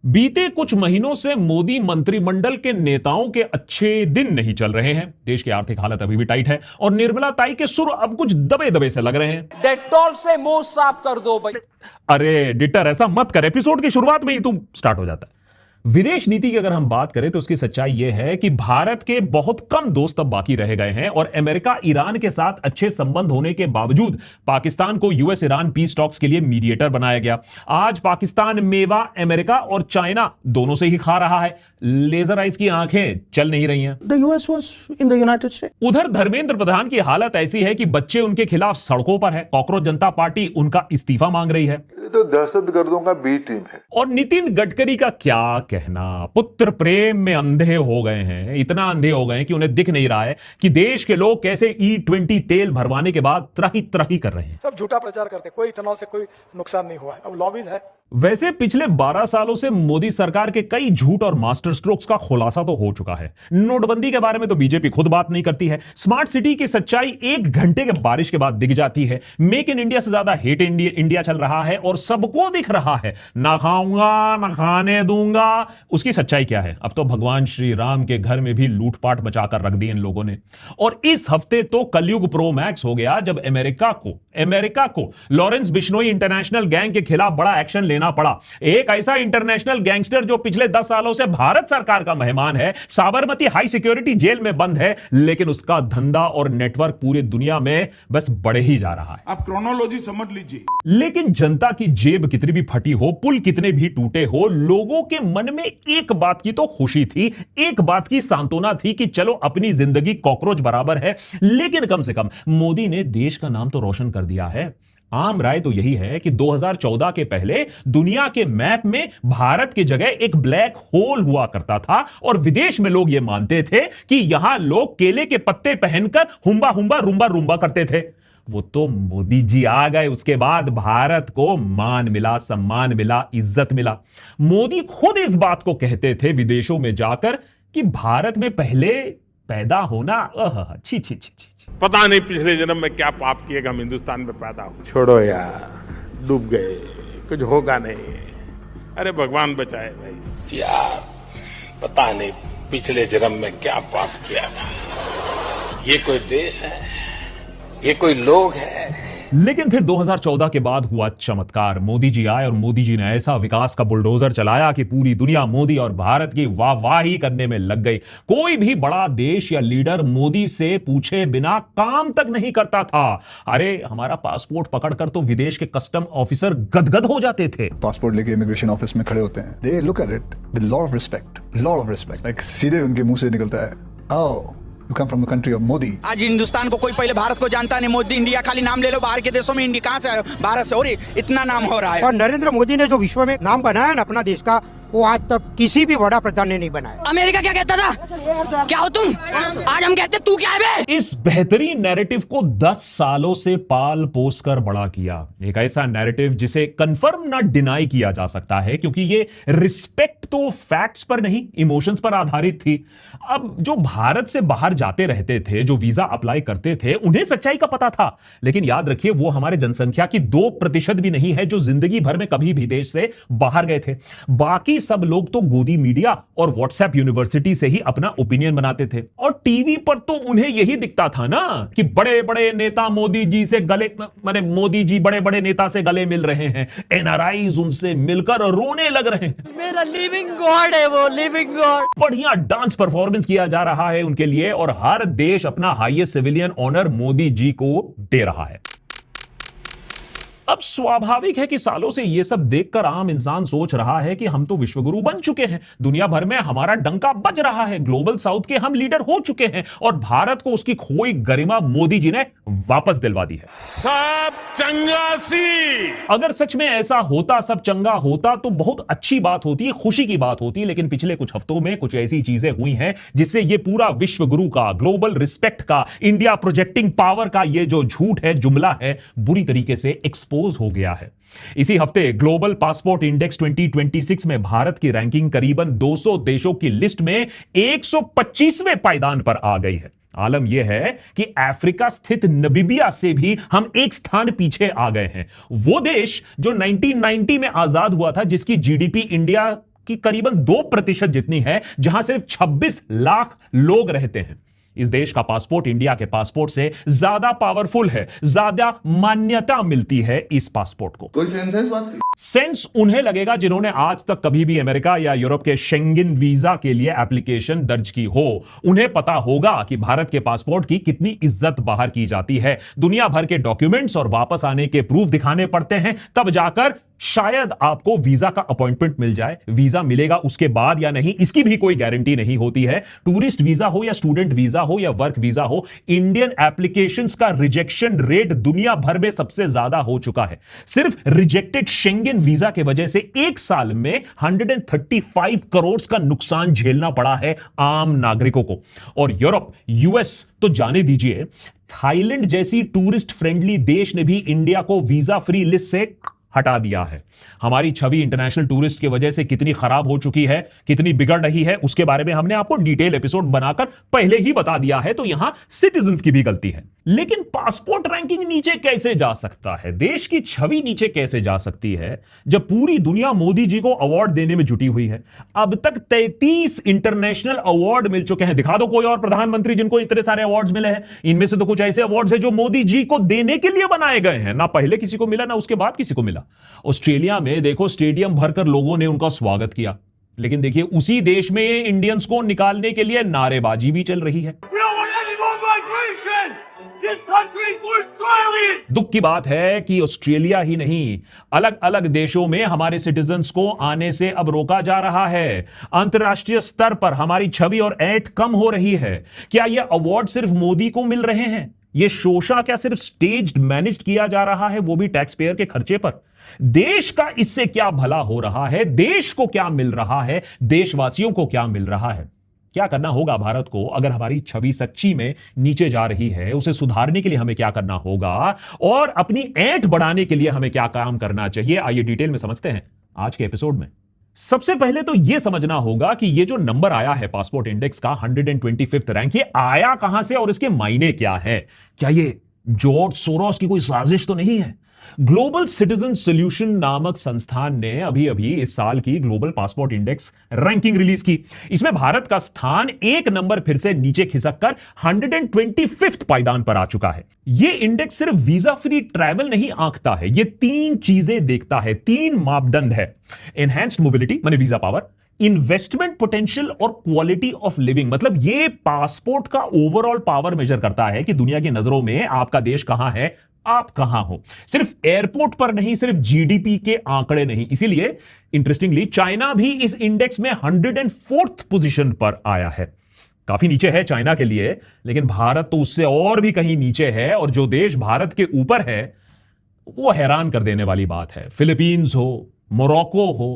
बीते कुछ महीनों से मोदी मंत्रिमंडल के नेताओं के अच्छे दिन नहीं चल रहे हैं। देश की आर्थिक हालत अभी भी टाइट है और निर्मला ताई के सुर अब कुछ दबे दबे से लग रहे हैं। डेटॉल से मुंह साफ कर दो भाई। अरे डिटर, ऐसा मत कर, एपिसोड की शुरुआत में ही तू स्टार्ट हो जाता है। विदेश नीति की अगर हम बात करें तो उसकी सच्चाई यह है कि भारत के बहुत कम दोस्त अब बाकी रह गए हैं और अमेरिका ईरान के साथ अच्छे संबंध होने के बावजूद पाकिस्तान को यूएस ईरान पीस टॉक्स के लिए मीडिएटर बनाया गया। आज पाकिस्तान मेवा अमेरिका और चाइना दोनों से ही खा रहा है। लेजर आइज की आंखें चल नहीं रही हैं। The US was in the United States. उधर धर्मेंद्र प्रधान की हालत ऐसी है कि बच्चे उनके खिलाफ सड़कों पर है। कॉकरोच जनता पार्टी उनका इस्तीफा मांग रही है। ये तो दहशतगर्दों का बी टीम है। और नितिन गडकरी का क्या कहना, पुत्र प्रेम में अंधे हो गए हैं। इतना अंधे हो गए हैं कि उन्हें दिख नहीं रहा है कि देश के लोग कैसे E20 तेल भरवाने के बाद त्राही त्राही कर रहे हैं। सब झूठा प्रचार करते हैं, कोई इथेनॉल से कोई नुकसान नहीं हुआ है। अब लॉबीज है। वैसे पिछले 12 सालों से मोदी सरकार के कई झूठ और मास्टर स्ट्रोक्स का खुलासा तो हो चुका है। नोटबंदी के बारे में तो बीजेपी खुद बात नहीं करती है। स्मार्ट सिटी की सच्चाई 1 घंटे के बारिश के बाद दिख जाती है। मेक इन इंडिया से ज्यादा हेट इंडिया चल रहा है और सबको दिख रहा है। ना खाऊंगा ना खाने दूंगा। उसकी सच्चाई क्या है? अब तो भगवान श्री राम के घर में भी लूटपाट मचाकर रख दी इन लोगों ने। और इस हफ्ते तो कलयुग प्रो मैक्स हो गया जब अमेरिका को लॉरेंस बिश्नोई इंटरनेशनल गैंग के खिलाफ बड़ा एक्शन लेना पड़ा। एक ऐसा इंटरनेशनल गैंगस्टर जो पिछले 10 सालों से भारत सरकार का मेहमान है, साबरमती हाई सिक्योरिटी जेल में बंद है, लेकिन उसका धंधा और नेटवर्क पूरी दुनिया में बस बढ़े ही जा रहा है। आप क्रोनोलॉजी समझ लीजिए। लेकिन जनता की जेब कितनी भी फटी हो, पुल कितने भी टूटे हो, लोगों के मन में एक बात की तो खुशी थी, एक बात की सांत्वना थी कि चलो अपनी जिंदगी कॉकरोच बराबर है, लेकिन कम से कम मोदी ने देश का नाम तो रोशन कर दिया है। आम राय तो यही है कि 2014 के पहले दुनिया के मैप में भारत की जगह एक ब्लैक होल हुआ करता था और विदेश में लोग यह मानते थे कि यहां लोग केले के पत्ते पहनकर हुंबा हुंबा रुंबा रुंबा करते थे। वो तो मोदी जी आ गए, उसके बाद भारत को मान मिला, सम्मान मिला, इज्जत मिला। मोदी खुद इस बात को कहते थे विदेशों में जाकर कि भारत में पहले पैदा होना छी छी छी छी। पता नहीं पिछले जन्म में क्या पाप किएगा, हम हिंदुस्तान में पैदा हो। छोड़ो यार, डूब गए, कुछ होगा नहीं। अरे भगवान बचाए भाई। यार पता नहीं पिछले जन्म में क्या पाप किया था। ये कोई देश है, ये कोई लोग है। लेकिन फिर 2014 के बाद हुआ चमत्कार। मोदी जी आए और मोदी जी ने ऐसा विकास का बुलडोजर चलाया कि पूरी दुनिया मोदी और भारत की वाहवाही करने में लग गई। कोई भी बड़ा देश या लीडर मोदी से पूछे बिना काम तक नहीं करता था। अरे हमारा पासपोर्ट पकड़कर तो विदेश के कस्टम ऑफिसर गदगद हो जाते थे। पासपोर्ट लेके इमिग्रेशन ऑफिस में खड़े होते हैं। They look at it with lot of respect. Like सीधे उनके मुंह से निकलता है, oh, you come from the country of Modi. आज हिंदुस्तान को कोई पहले भारत को जानता नहीं। मोदी इंडिया खाली नाम ले लो, बाहर के देशों में इंडिया कहाँ से आए? भारत से। और इतना नाम हो रहा है। और नरेंद्र मोदी ने जो विश्व में नाम बनाया ना अपना देश का, वो आज तक किसी भी बड़ा प्रधान ने नहीं बनाया। अमेरिका क्या कहता था, क्या हो तुम? आज हम कहते तू क्या है बे? इस बेहतरीन नैरेटिव को 10 सालों से पाल पोस कर बड़ा किया। एक ऐसा नैरेटिव जिसे कंफर्म ना डिनाई किया जा सकता है, क्योंकि ये रिस्पेक्ट तो फैक्ट्स पर नहीं इमोशंस पर आधारित थी। अब जो भारत से बाहर जाते रहते थे, जो वीजा अप्लाई करते थे, उन्हें सच्चाई का पता था। लेकिन याद रखिए, वो हमारे जनसंख्या की 2% भी नहीं है जो जिंदगी भर में कभी भी देश से बाहर गए थे। बाकी सब लोग तो गोदी मीडिया और व्हाट्सएप यूनिवर्सिटी से ही अपना ओपिनियन बनाते थे और टीवी पर तो उन्हें यही दिखता था ना कि बड़े बड़े नेता मोदी जी से गले, माने मोदी जी बड़े बड़े नेता से गले मिल रहे हैं, एनआरआईज उनसे मिलकर रोने लग रहे हैं। मेरा लिविंग गॉड है वो, लिविंग गॉड। बढ़िया डांस परफॉर्मेंस किया जा रहा है उनके लिए और हर देश अपना highest civilian honour Modi ji को दे रहा है। अब स्वाभाविक है कि सालों से यह सब देखकर आम इंसान सोच रहा है कि हम तो विश्वगुरु बन चुके हैं, दुनिया भर में हमारा डंका बज रहा है, ग्लोबल साउथ के हम लीडर हो चुके हैं और भारत को उसकी खोई गरिमा मोदी जी ने वापस दिलवा दी है। सब चंगा सी। अगर सच में ऐसा होता, सब चंगा होता, तो बहुत अच्छी बात होती, खुशी की बात होती। लेकिन पिछले कुछ हफ्तों में कुछ ऐसी चीजें हुई हैं जिससे यह पूरा विश्वगुरु का, ग्लोबल रिस्पेक्ट का, इंडिया प्रोजेक्टिंग पावर का यह जो झूठ है, जुमला है, बुरी तरीके से एक्सपोज हो गया है। इसी हफ्ते ग्लोबल पासपोर्ट इंडेक्स 2026 में भारत की रैंकिंग करीबन 200 देशों की लिस्ट में 125वें पायदान पर आ गई है। आलम यह है कि अफ्रीका स्थित नमीबिया से भी हम एक स्थान पीछे आ गए हैं। वो देश जो 1990 में आजाद हुआ था, जिसकी जीडीपी इंडिया की करीबन 2% जितनी है, जहां सिर्फ 26 लाख लोग रहते हैं। इस देश का पासपोर्ट इंडिया के पासपोर्ट से ज्यादा पावरफुल है, ज्यादा मान्यता मिलती है इस पासपोर्ट को। कोई सेंस है इस बात की? सेंस उन्हें लगेगा जिन्होंने आज तक कभी भी अमेरिका या यूरोप के शेंगेन वीजा के लिए एप्लीकेशन दर्ज की हो। उन्हें पता होगा कि भारत के पासपोर्ट की कितनी इज्जत बाहर की जाती है। दुनिया भर के डॉक्यूमेंट्स और वापस आने के प्रूफ दिखाने पड़ते हैं, तब जाकर शायद आपको वीजा का अपॉइंटमेंट मिल जाए। वीजा मिलेगा उसके बाद या नहीं, इसकी भी कोई गारंटी नहीं होती है। टूरिस्ट वीजा हो या स्टूडेंट वीजा हो या वर्क वीजा हो, इंडियन एप्लीकेशंस का रिजेक्शन रेट दुनिया भर में सबसे ज्यादा हो चुका है। सिर्फ रिजेक्टेड शेंगेन वीजा के वजह से एक साल में 135 करोड़ का नुकसान झेलना पड़ा है आम नागरिकों को। और यूरोप, यूएस तो जाने दीजिए, थाईलैंड जैसी टूरिस्ट फ्रेंडली देश ने भी इंडिया को वीजा फ्री लिस्ट से हटा दिया है। हमारी छवि इंटरनेशनल टूरिस्ट की वजह से कितनी खराब हो चुकी है, कितनी बिगड़ रही है, उसके बारे में हमने आपको डिटेल एपिसोड बनाकर पहले ही बता दिया है, तो यहां सिटीजंस की भी गलती है। लेकिन पासपोर्ट रैंकिंग नीचे कैसे जा सकता है, देश की छवि नीचे कैसे जा सकती है, जब पूरी दुनिया मोदी जी को अवार्ड देने में जुटी हुई है। अब तक 33 इंटरनेशनल अवार्ड मिल चुके हैं। दिखा दो कोई और प्रधानमंत्री जिनको इतने सारे अवार्ड्स मिले हैं। इनमें से तो कुछ ऐसे अवार्ड्स हैं जो मोदी जी को देने के लिए बनाए गए हैं, ना पहले किसी को मिला, ना उसके बाद किसी को मिला। ऑस्ट्रेलिया में देखो, स्टेडियम भरकर लोगों ने उनका स्वागत किया, लेकिन देखिए उसी देश में इंडियंस को निकालने के लिए नारेबाजी भी चल रही है। दुख की बात है कि ऑस्ट्रेलिया ही नहीं, अलग अलग देशों में हमारे सिटीजन्स को आने से अब रोका जा रहा है। अंतर्राष्ट्रीय स्तर पर हमारी छवि और ऐंठ कम हो रही है। क्या यह अवार्ड सिर्फ मोदी को मिल रहे हैं? यह शोषा क्या सिर्फ स्टेज्ड मैनेज्ड किया जा रहा है, वो भी टैक्स पेयर के खर्चे पर? देश का इससे क्या भला हो रहा है? देश को क्या मिल रहा है? देशवासियों को क्या मिल रहा है? क्या करना होगा भारत को अगर हमारी छवि सच्ची में नीचे जा रही है? उसे सुधारने के लिए हमें क्या करना होगा और अपनी ऐंठ बढ़ाने के लिए हमें क्या काम करना चाहिए? आइए डिटेल में समझते हैं आज के एपिसोड में। सबसे पहले तो यह समझना होगा कि यह जो नंबर आया है पासपोर्ट इंडेक्स का 125th रैंक, ये आया कहां से और इसके मायने क्या है? क्या ये जॉर्ज सोरोस की कोई साजिश तो नहीं है? ग्लोबल सिटीजन सॉल्यूशन नामक संस्थान ने अभी अभी इस साल की global passport index ranking release की। इसमें भारत का स्थान एक नंबर फिर से नीचे खिसककर 125th पायदान पर आ चुका है। यह इंडेक्स सिर्फ वीजा फ्री ट्रैवल नहीं आंकता है, यह 3 चीजें देखता है, 3 मापदंड है। एनहांस्ड मोबिलिटी माने वीजा पावर, इन्वेस्टमेंट पोटेंशियल और क्वालिटी ऑफ लिविंग, मतलब ये पासपोर्ट का ओवरऑल पावर मेजर करता है कि दुनिया की नजरों में आपका देश कहां है, आप कहां हो। सिर्फ एयरपोर्ट पर नहीं, सिर्फ जीडीपी के आंकड़े नहीं। इसीलिए इंटरेस्टिंगली चाइना भी इस इंडेक्स में 104th पोजीशन पर आया है। काफी नीचे है चाइना के लिए, लेकिन भारत तो उससे और भी कहीं नीचे है। और जो देश भारत के ऊपर है वो हैरान कर देने वाली बात है। फिलीपींस हो, मोरक्को हो,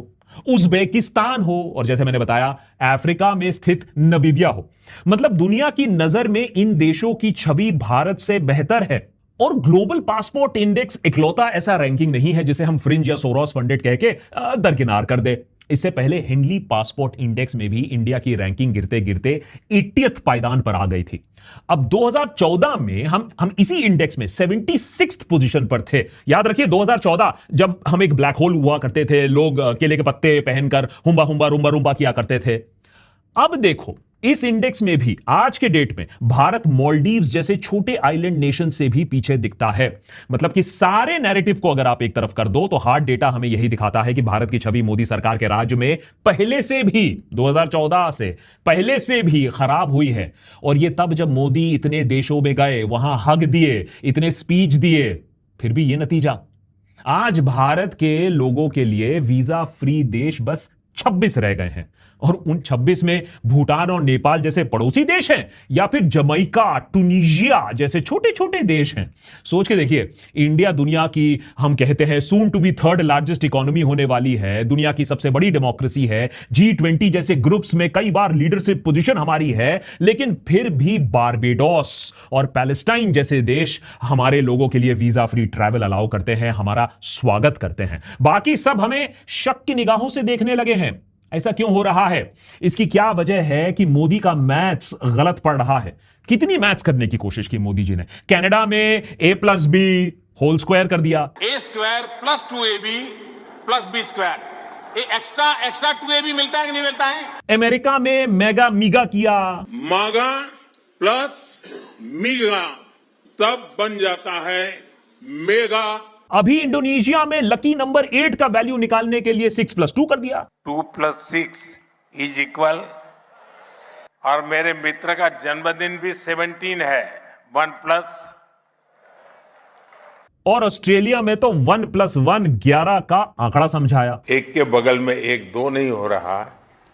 उज्बेकिस्तान हो, और जैसे मैंने बताया अफ्रीका में स्थित नमीबिया हो। मतलब दुनिया की नजर में इन देशों की छवि भारत से बेहतर है। और ग्लोबल पासपोर्ट इंडेक्स इकलौता ऐसा रैंकिंग नहीं है जिसे हम फ्रिंज या सोरोस फंडेड कह के दरकिनार कर दे। इससे पहले हिंडली पासपोर्ट इंडेक्स में भी इंडिया की रैंकिंग गिरते गिरते 80th पायदान पर आ गई थी। अब 2014 में हम इसी इंडेक्स में 76th पोजीशन पर थे। याद रखिए 2014, जब हम एक ब्लैक होल हुआ करते थे, लोग केले के पत्ते पहनकर हुंबा हुंबा रुंबा रुंबा किया करते थे। अब देखो इस इंडेक्स में भी आज के डेट में भारत मालदीव्स जैसे छोटे आइलैंड नेशन से भी पीछे दिखता है। मतलब कि सारे नैरेटिव को अगर आप एक तरफ कर दो तो हार्ड डेटा हमें यही दिखाता है कि भारत की छवि मोदी सरकार के राज्य में पहले से भी 2014 से पहले से भी खराब हुई है। और यह तब जब मोदी इतने देशों में गए, वहां हग दिए, इतने स्पीच दिए, फिर भी यह नतीजा। आज भारत के लोगों के लिए वीजा फ्री देश बस 26 रह गए हैं। और उन 26 में भूटान और नेपाल जैसे पड़ोसी देश हैं, या फिर जमैका, टूनिशिया जैसे छोटे छोटे देश हैं। सोच के देखिए, इंडिया दुनिया की, हम कहते हैं soon to be 3rd largest economy होने वाली है, दुनिया की सबसे बड़ी डेमोक्रेसी है, G20 जैसे ग्रुप्स में कई बार लीडरशिप पोजीशन हमारी है, लेकिन फिर भी बारबेडोस और पैलेस्टाइन जैसे देश हमारे लोगों के लिए वीजा फ्री ट्रैवल अलाउ करते हैं, हमारा स्वागत करते हैं। बाकी सब हमें शक की निगाहों से देखने लगे हैं। ऐसा क्यों हो रहा है? इसकी क्या वजह है कि मोदी का मैथ्स गलत पड़ रहा है? कितनी मैथ्स करने की कोशिश की मोदी जी ने? कनाडा में A+B होल स्क्वायर कर दिया, A² + 2AB + B²। ये एक्स्ट्रा 2A भी मिलता है कि नहीं मिलता है? अमेरिका में मेगा मीगा किया, मागा प्लस मीगा तब बन जाता है मेगा। अभी इंडोनेशिया में लकी नंबर 8 का वैल्यू निकालने के लिए 6+2 कर दिया। 2 + 6 = और मेरे मित्र का जन्मदिन भी 17 है, 1+। और ऑस्ट्रेलिया में तो 1+1 11 का आंकड़ा समझाया। एक के बगल में एक 2 नहीं हो रहा,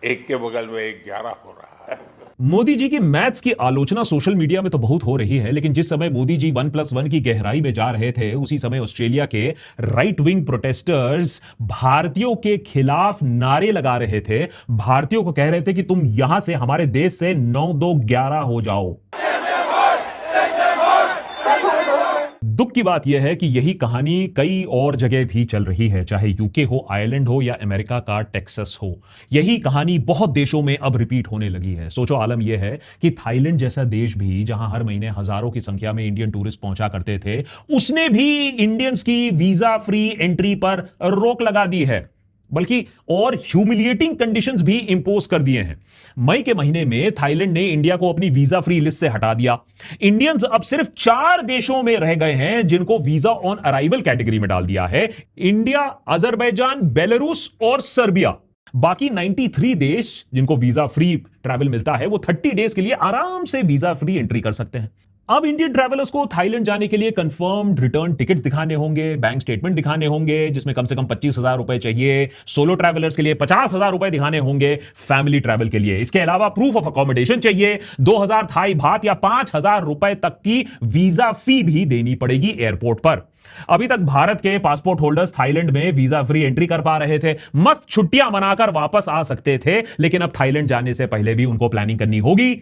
एक के बगल में एक 11 हो रहा है। मोदी जी की मैथ्स की आलोचना सोशल मीडिया में तो बहुत हो रही है, लेकिन जिस समय मोदी जी 1+1 की गहराई में जा रहे थे, उसी समय ऑस्ट्रेलिया के राइट विंग प्रोटेस्टर्स भारतीयों के खिलाफ नारे लगा रहे थे, भारतीयों को कह रहे थे कि तुम यहां से, हमारे देश से 9-2-11 हो जाओ। दुख की बात यह है कि यही कहानी कई और जगह भी चल रही है, चाहे यूके हो, आयरलैंड हो या अमेरिका का टेक्सास हो। यही कहानी बहुत देशों में अब रिपीट होने लगी है। सोचो, आलम यह है कि थाईलैंड जैसा देश भी, जहां हर महीने हजारों की संख्या में इंडियन टूरिस्ट पहुंचा करते थे, उसने भी इंडियंस की वीजा फ्री एंट्री पर रोक लगा दी है, बल्कि और ह्यूमिलिएटिंग कंडीशंस भी इंपोज कर दिए हैं। मई के महीने में थाईलैंड ने इंडिया को अपनी वीजा फ्री लिस्ट से हटा दिया। इंडियंस अब सिर्फ 4 देशों में रह गए हैं जिनको वीजा ऑन अराइवल कैटेगरी में डाल दिया है: इंडिया, अजरबैजान, बेलारूस और सर्बिया। बाकी 93 देश जिनको वीजा फ्री ट्रैवल मिलता है, वो 30 डेज के लिए आराम से वीजा फ्री एंट्री कर सकते हैं। अब इंडियन ट्रैवलर्स को थाईलैंड जाने के लिए कंफर्म्ड रिटर्न टिकट्स दिखाने होंगे, बैंक स्टेटमेंट दिखाने होंगे जिसमें कम से कम 25,000 रुपए चाहिए, सोलो ट्रैवलर्स के लिए 50,000 रुपए दिखाने होंगे, फैमिली ट्रैवल के लिए इसके अलावा प्रूफ ऑफ अकोमोडेशन चाहिए, 2,000 थाई बात या 5,000 रुपए तक की वीजा फी भी देनी पड़ेगी एयरपोर्ट पर। अभी तक भारत के पासपोर्ट होल्डर्स थाईलैंड में वीजा फ्री एंट्री कर पा रहे थे, मस्त छुट्टियां मनाकर वापस आ सकते थे, लेकिन अब थाईलैंड जाने से पहले भी उनको प्लानिंग करनी होगी,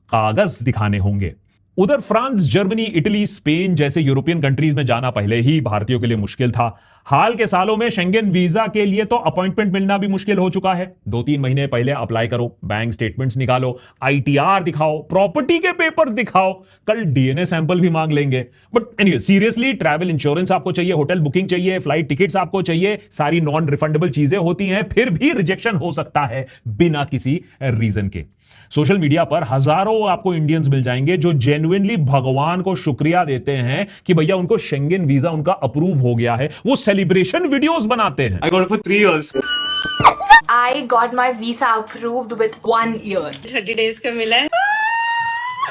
कागज दिखाने होंगे। उधर फ्रांस, जर्मनी, इटली, स्पेन जैसे यूरोपियन कंट्रीज में जाना पहले ही भारतीयों के लिए मुश्किल था। हाल के सालों में शेंगेन वीजा के लिए तो अपॉइंटमेंट मिलना भी मुश्किल हो चुका है। 2-3 महीने पहले अप्लाई करो, बैंक स्टेटमेंट्स निकालो, ITR दिखाओ, प्रॉपर्टी के पेपर्स दिखाओ, कल DNA सैंपल भी मांग लेंगे। But anyway, seriously, travel insurance आपको चाहिए, होटल बुकिंग चाहिए, फ्लाइट टिकट्स आपको चाहिए, सारी नॉन रिफंडेबल चीजें होती हैं, फिर भी रिजेक्शन हो सकता है बिना किसी रीजन के। सोशल मीडिया पर हजारों आपको इंडियंस मिल जाएंगे जो जेन्युइनली भगवान को शुक्रिया देते हैं कि भैया उनको शेंगेन वीजा उनका अप्रूव हो गया है। वो सेलिब्रेशन वीडियोस बनाते हैं। I got it for 3 years. I got my visa approved with 1 year. 30 days का मिला है।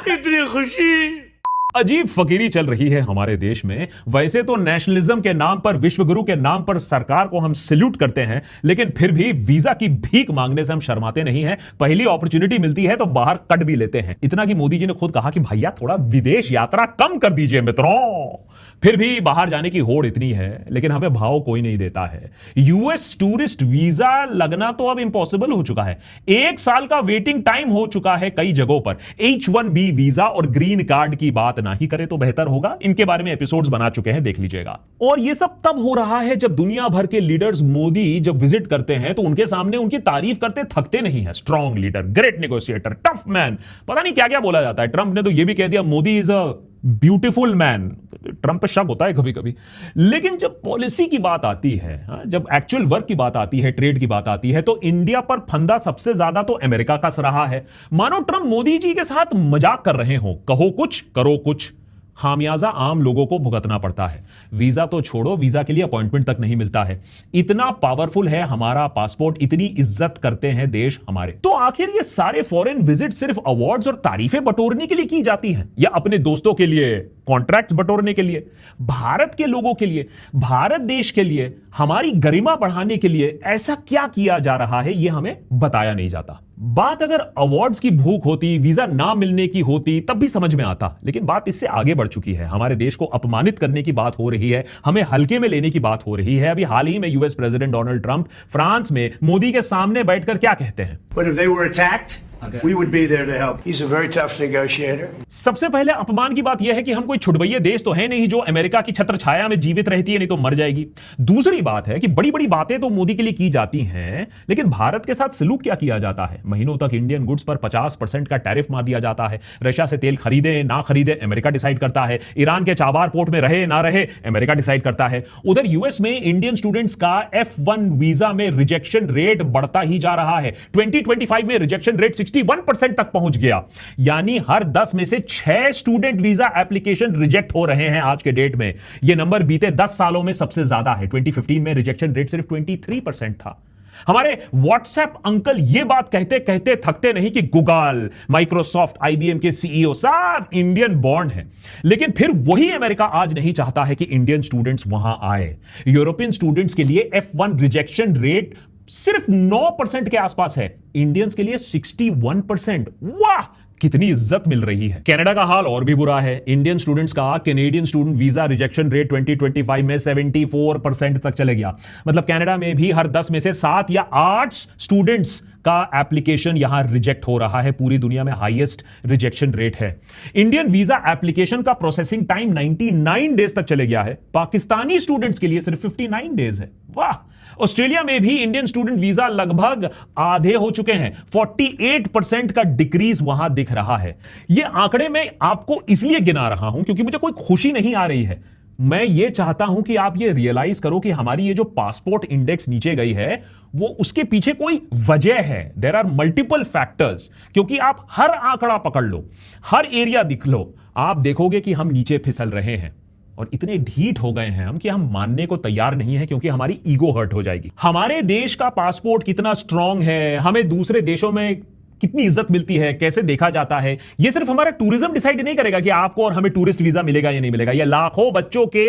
इतनी खुशी। अजीब फकीरी चल रही है हमारे देश में। वैसे तो नेशनलिज्म के नाम पर, विश्व गुरु के नाम पर सरकार को हम सैल्यूट करते हैं, लेकिन फिर भी वीजा की भीख मांगने से हम शर्माते नहीं हैं। पहली अपॉर्चुनिटी मिलती है तो बाहर कट भी लेते हैं। इतना कि मोदी जी ने खुद कहा कि भैया थोड़ा विदेश यात्रा कम कर दीजिए मित्रों। फिर भी बाहर जाने की होड़ इतनी है, लेकिन हमें भाव कोई नहीं देता है। यूएस टूरिस्ट वीजा लगना तो अब इंपॉसिबल हो चुका है। 1 साल का वेटिंग टाइम हो चुका है कई जगहों पर। H1B वीजा और ग्रीन कार्ड की बात ना ही करे तो बेहतर होगा। इनके बारे में एपिसोड्स बना चुके हैं, देख लीजिएगा। और ये सब तब हो रहा है जब दुनिया भर के लीडर्स मोदी जब विजिट करते हैं तो उनके सामने उनकी तारीफ करते थकते नहीं है। Strong leader, great negotiator, tough man, पता नहीं क्या क्या बोला जाता है। ट्रंप ने तो यह भी कह दिया Modi is a beautiful man. Trump पे शक होता है कभी कभी, लेकिन जब पॉलिसी की बात आती है, जब एक्चुअल वर्क की बात आती है, ट्रेड की बात आती है, तो इंडिया पर फंदा सबसे ज्यादा तो अमेरिका का रहा है। मानो ट्रंप मोदी जी के साथ मजाक कर रहे हो, कहो कुछ करो कुछ, खामियाजा आम लोगों को भुगतना पड़ता है। वीजा तो छोड़ो, वीजा के लिए अपॉइंटमेंट तक नहीं मिलता है। इतना पावरफुल है हमारा पासपोर्ट, इतनी इज्जत करते हैं देश हमारे। तो आखिर ये सारे फॉरेन विजिट सिर्फ अवार्ड्स और तारीफें बटोरने के लिए की जाती हैं, या अपने दोस्तों के लिए कॉन्ट्रैक्ट्स बटोरने के लिए? भारत के लोगों के लिए, भारत देश के लिए, हमारी गरिमा बढ़ाने के लिए ऐसा क्या किया जा रहा है, यह हमें बताया नहीं जाता। बात अगर अवार्ड्स की भूख होती, वीजा ना मिलने की होती, तब भी समझ में आता, लेकिन बात इससे आगे बढ़ चुकी है। हमारे देश को अपमानित करने की बात हो रही है, हमें हल्के में लेने की बात हो रही है। अभी हाल ही में US president Donald Trump France में मोदी के सामने बैठकर क्या कहते हैं? But if they were attacked we would be there to help. He's a very tough negotiator. सबसे पहले अपमान की बात यह है कि हम कोई छुड़वैये देश तो है नहीं जो अमेरिका की छत्र छाया में जीवित रहती है, नहीं तो मर जाएगी। दूसरी बात है कि बड़ी बड़ी बातें तो मोदी के लिए की जाती हैं, लेकिन भारत के साथ सलूक क्या किया जाता है? महीनों तक इंडियन गुड्स पर 50% का टैरिफ मार दिया जाता है। रशिया से तेल खरीदे ना खरीदे अमेरिका डिसाइड करता है। ईरान के चाबार पोर्ट में रहे ना रहे अमेरिका डिसाइड करता है। उधर यूएस में इंडियन स्टूडेंट्स का F1 वीजा में रिजेक्शन रेट बढ़ता ही जा रहा है। 2025 में रिजेक्शन रेट 61% तक पहुंच गया, यानी हर 10 में से 6 स्टूडेंट वीजा एप्लीकेशन रिजेक्ट हो रहे हैं आज के डेट में। यह नंबर बीते 10 सालों में सबसे ज्यादा है। 2015 में रिजेक्शन रेट सिर्फ 23% था। हमारे व्हाट्सएप अंकल ये बात कहते कहते थकते नहीं कि गूगल, माइक्रोसॉफ्ट, आईबीएम के सीईओ सब इंडियन बॉर्न हैं, लेकिन फिर वही अमेरिका आज नहीं चाहता है कि इंडियन स्टूडेंट्स वहां आए। यूरोपियन स्टूडेंट्स के लिए F1 रिजेक्शन रेट सिर्फ 9% के आसपास है, इंडियंस के लिए 61%। वाह, कितनी इज्जत मिल रही है। कनाडा का हाल और भी बुरा है। इंडियन स्टूडेंट्स का Canadian student visa rejection rate 2025 में 74% तक चले गया। मतलब कनाडा में भी हर 10 में से 7 या 8 स्टूडेंट्स का एप्लीकेशन यहां रिजेक्ट हो रहा है। पूरी दुनिया में हाईएस्ट रिजेक्शन रेट है। इंडियन वीजा एप्लीकेशन का प्रोसेसिंग टाइम 99 डेज तक चले गया है। पाकिस्तानी स्टूडेंट्स के लिए सिर्फ 59 डेज है। वाह। ऑस्ट्रेलिया में भी इंडियन स्टूडेंट वीजा लगभग आधे हो चुके हैं। 48% का डिक्रीज वहां दिख रहा है। यह आंकड़े मैं आपको इसलिए गिना रहा हूं क्योंकि मुझे कोई खुशी नहीं आ रही है। मैं ये चाहता हूं कि आप ये रियलाइज करो कि हमारी ये जो पासपोर्ट इंडेक्स नीचे गई है वो उसके पीछे कोई वजह है। There are multiple factors. क्योंकि आप हर आंकड़ा पकड़ लो, हर एरिया दिख लो, आप देखोगे कि हम नीचे फिसल रहे हैं। और इतने ढीठ हो गए हैं हम कि हम मानने को तैयार नहीं है, क्योंकि हमारी ईगो हर्ट हो जाएगी। हमारे देश का पासपोर्ट कितना स्ट्रांग है, हमें दूसरे देशों में कितनी इज्जत मिलती है, कैसे देखा जाता है, यह सिर्फ हमारा टूरिज्म डिसाइड नहीं करेगा कि आपको और हमें टूरिस्ट वीजा मिलेगा या नहीं मिलेगा। यह लाखों बच्चों के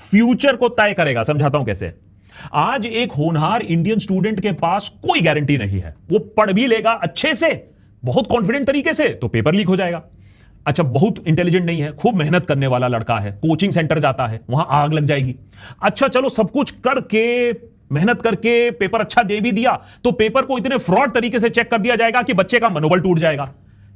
फ्यूचर को तय करेगा। समझाता हूं कैसे। आज एक होनहार इंडियन स्टूडेंट के पास कोई गारंटी नहीं है। वो पढ़ भी लेगा अच्छे से, बहुत कॉन्फिडेंट तरीके से, तो पेपर लीक हो जाएगा। अच्छा, बहुत इंटेलिजेंट नहीं है, खूब मेहनत करने वाला लड़का है, कोचिंग सेंटर जाता है, वहां आग लग जाएगी। अच्छा चलो, सब कुछ करके, मेहनत करके पेपर अच्छा दे भी दिया, तो पेपर को इतने फ्रॉड तरीके से चेक कर दिया जाएगा कि बच्चे का मनोबल टूट जाएगा।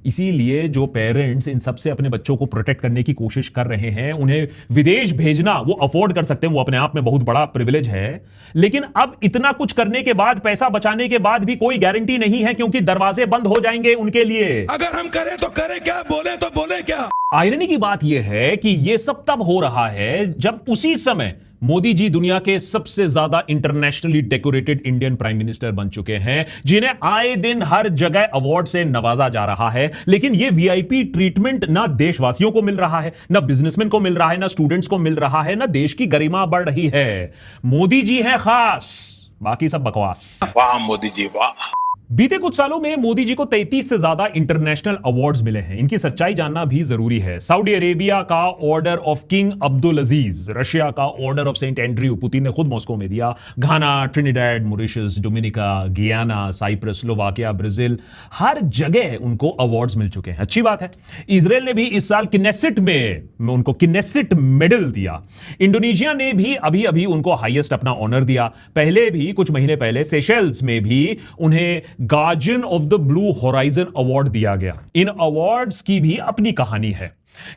इसीलिए जो पेरेंट्स इन सबसे अपने बच्चों को प्रोटेक्ट करने की कोशिश कर रहे हैं, उन्हें विदेश भेजना वो अफोर्ड कर सकते हैं, वो अपने आप में बहुत बड़ा प्रिविलेज है। लेकिन अब इतना कुछ करने के बाद, पैसा बचाने के बाद भी कोई गारंटी नहीं है, क्योंकि दरवाजे बंद हो जाएंगे उनके लिए। अगर हम करें तो करें क्या, बोले तो बोले क्या। आयरनी की बात यह है कि यह सब तब हो रहा है जब उसी समय मोदी जी दुनिया के सबसे ज्यादा internationally decorated Indian prime minister बन चुके हैं, जिन्हें आए दिन हर जगह अवार्ड से नवाजा जा रहा है। लेकिन यह वीआईपी ट्रीटमेंट ना देशवासियों को मिल रहा है, ना बिजनेसमैन को मिल रहा है, ना स्टूडेंट्स को मिल रहा है, ना देश की गरिमा बढ़ रही है। मोदी जी हैं खास, बाकी सब बकवास। वाह मोदी जी वाह। बीते कुछ सालों में मोदी जी को 33 से ज्यादा इंटरनेशनल अवार्ड्स मिले हैं। इनकी सच्चाई जानना भी जरूरी है। सऊदी अरेबिया का order of king Abdul Aziz, Russia का order of Saint Andrew Putin ने खुद मॉस्को में दिया, Ghana, Trinidad, Mauritius, Dominica, Guyana, Cyprus, Slovakia, Brazil, हर जगह उनको अवार्ड्स मिल चुके हैं। अच्छी बात है। इजराइल ने भी इस साल किनेसेट में उनको किनेसेट मेडल दिया। इंडोनेशिया ने भी अभी अभी उनको हाईएस्ट अपना ऑनर दिया। पहले भी कुछ महीने पहले सेशेल्स में भी उन्हें guardian of the blue horizon award दिया गया। इन अवार्ड्स की भी अपनी कहानी है,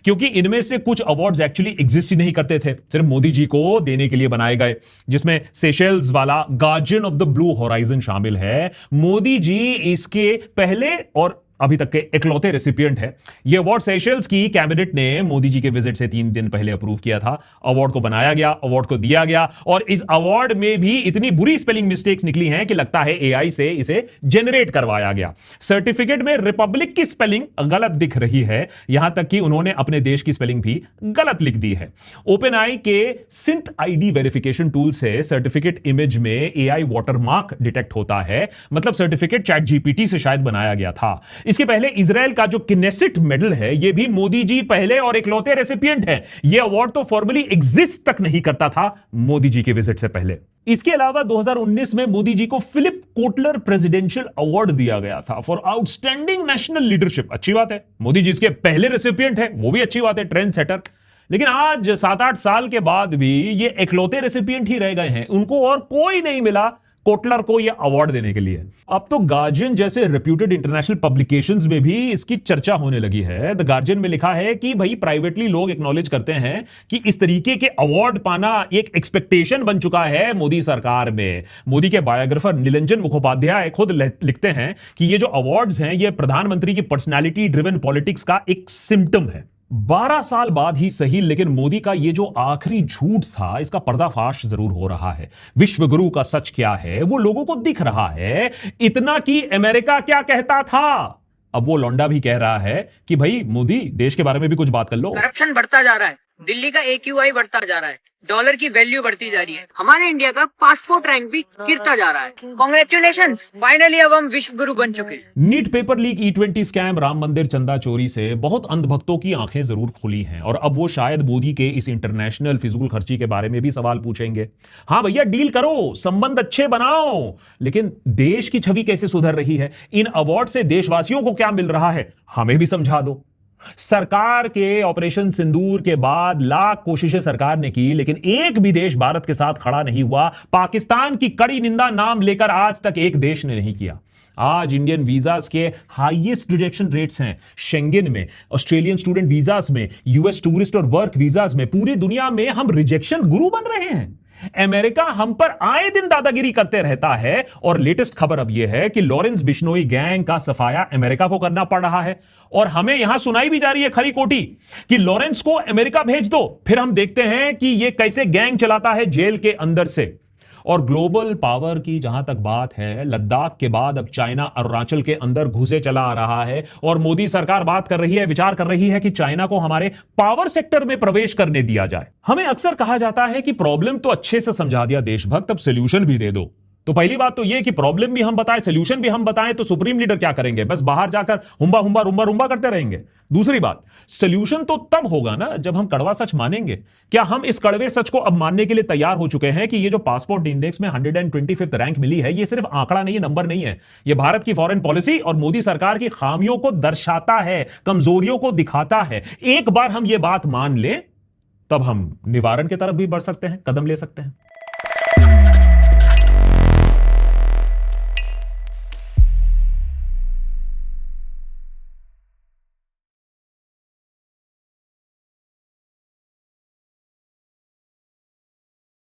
क्योंकि इनमें से कुछ अवार्ड्स एक्चुअली एग्जिस्ट ही नहीं करते थे, सिर्फ मोदी जी को देने के लिए बनाए गए, जिसमें सेशेल्स वाला guardian of the blue horizon शामिल है। मोदी जी इसके पहले और अभी तक के इकलौते रेसिपिएंट है। यह अवार्ड सेशेल्स की कैबिनेट ने मोदी जी के विजिट से 3 दिन पहले अप्रूव किया था। अवार्ड को बनाया गया, अवार्ड को दिया गया, और इस अवार्ड में भी इतनी बुरी स्पेलिंग मिस्टेक्स निकली हैं कि लगता है एआई से इसे जनरेट करवाया गया। सर्टिफिकेट में रिपब्लिक की स्पेलिंग गलत दिख रही है, यहां तक कि उन्होंने अपने देश की स्पेलिंग भी गलत लिख दी है। ओपनआई के सिंथ आईडी वेरिफिकेशन टूल से सर्टिफिकेट इमेज में एआई वाटरमार्क डिटेक्ट होता है, मतलब सर्टिफिकेट चैट जीपीटी से शायद बनाया गया था। इसके पहले इजराइल का जो किनेसेट मेडल है, यह भी मोदी जी पहले और इकलौते रेसिपिएंट हैं। यह अवार्ड तो फॉर्मली एग्जिस्ट तक नहीं करता था मोदी जी के विजिट से पहले। इसके अलावा 2019 में मोदी जी को फिलिप कोटलर प्रेसिडेंशियल अवार्ड दिया गया था फॉर आउटस्टैंडिंग नेशनल लीडरशिप। अच्छी बात है, मोदी जी इसके पहले रेसिपिएंट है, वो भी अच्छी बात है, ट्रेंड सेटर। लेकिन आज 7-8 साल के बाद भी ये इकलौते रेसिपिएंट ही रह गए हैं, उनको और कोई नहीं मिला कोटलर को यह अवार्ड देने के लिए। अब तो गार्जियन जैसे रेप्यूटेड इंटरनेशनल पब्लिकेशंस में भी इसकी चर्चा होने लगी है। द गार्जियन में लिखा है कि भाई प्राइवेटली लोग एक्नॉलेज करते हैं कि इस तरीके के अवार्ड पाना एक एक्सपेक्टेशन बन चुका है मोदी सरकार में। मोदी के बायोग्राफर निरंजन मुखोपाध्याय खुद लिखते हैं कि ये जो अवार्ड्स हैं ये प्रधानमंत्री की पर्सनैलिटी ड्रिवन पॉलिटिक्स का एक सिम्टम है। 12 साल बाद ही सही, लेकिन मोदी का ये जो आखिरी झूठ था इसका पर्दाफाश जरूर हो रहा है। विश्व गुरु का सच क्या है वो लोगों को दिख रहा है। इतना कि अमेरिका क्या कहता था अब वो लौंडा भी कह रहा है कि भाई मोदी देश के बारे में भी कुछ बात कर लो। करप्शन बढ़ता जा रहा है, दिल्ली का AQI बढ़ता जा रहा है, डॉलर की वैल्यू बढ़ती जा रही है, हमारे इंडिया का पासपोर्ट रैंक भी गिरता जा रहा है। कांग्रेचुलेशंस, फाइनली अब हम विश्व गुरु बन चुके। NEET paper leak, E20 scam, Ram Mandir चंदा चोरी से बहुत अंधभक्तों की आंखें जरूर खुली हैं और अब वो शायद मोदी के इस इंटरनेशनल फिजूल खर्ची के बारे में भी सवाल पूछेंगे। हाँ भैया डील करो, संबंध अच्छे बनाओ, लेकिन देश की छवि कैसे सुधर रही है, इन अवार्ड से देशवासियों को क्या मिल रहा है, हमें भी समझा दो। सरकार के ऑपरेशन सिंदूर के बाद लाख कोशिशें सरकार ने की, लेकिन एक भी देश भारत के साथ खड़ा नहीं हुआ। पाकिस्तान की कड़ी निंदा नाम लेकर आज तक एक देश ने नहीं किया। आज इंडियन वीजास के हाईएस्ट रिजेक्शन रेट्स हैं शेंगेन में, ऑस्ट्रेलियन स्टूडेंट वीजास में, यूएस टूरिस्ट और वर्क वीजास में। पूरी दुनिया में हम रिजेक्शन गुरु बन रहे हैं। अमेरिका हम पर आए दिन दादागिरी करते रहता है और लेटेस्ट खबर अब यह है कि लॉरेंस बिश्नोई गैंग का सफाया अमेरिका को करना पड़ रहा है और हमें यहां सुनाई भी जा रही है खरी खोटी कि लॉरेंस को अमेरिका भेज दो, फिर हम देखते हैं कि यह कैसे गैंग चलाता है जेल के अंदर से। और ग्लोबल पावर की जहां तक बात है, लद्दाख के बाद अब चाइना अरुणाचल के अंदर घुसे चला आ रहा है और मोदी सरकार बात कर रही है, विचार कर रही है कि चाइना को हमारे पावर सेक्टर में प्रवेश करने दिया जाए। हमें अक्सर कहा जाता है कि प्रॉब्लम तो अच्छे से समझा दिया देशभक्त, अब सोल्यूशन भी दे दो। तो पहली बात तो यह कि प्रॉब्लम भी हम बताएं, सोल्यूशन भी हम बताएं, तो सुप्रीम लीडर क्या करेंगे, बस बाहर जाकर हुम्बा हुम्बा रुम्बा रुम्बा करते रहेंगे। दूसरी बात, सोल्यूशन तो तब होगा ना जब हम कड़वा सच मानेंगे। क्या हम इस कड़वे सच को अब मानने के लिए तैयार हो चुके हैं कि ये जो पासपोर्ट इंडेक्स में 125th रैंक मिली है, ये सिर्फ आंकड़ा नहीं है, नंबर नहीं है, ये भारत की फॉरेन पॉलिसी और मोदी सरकार की खामियों को दर्शाता है, कमजोरियों को दिखाता है। एक बार हम ये बात मान लें तब हम निवारण की तरफ भी बढ़ सकते हैं, कदम ले सकते हैं।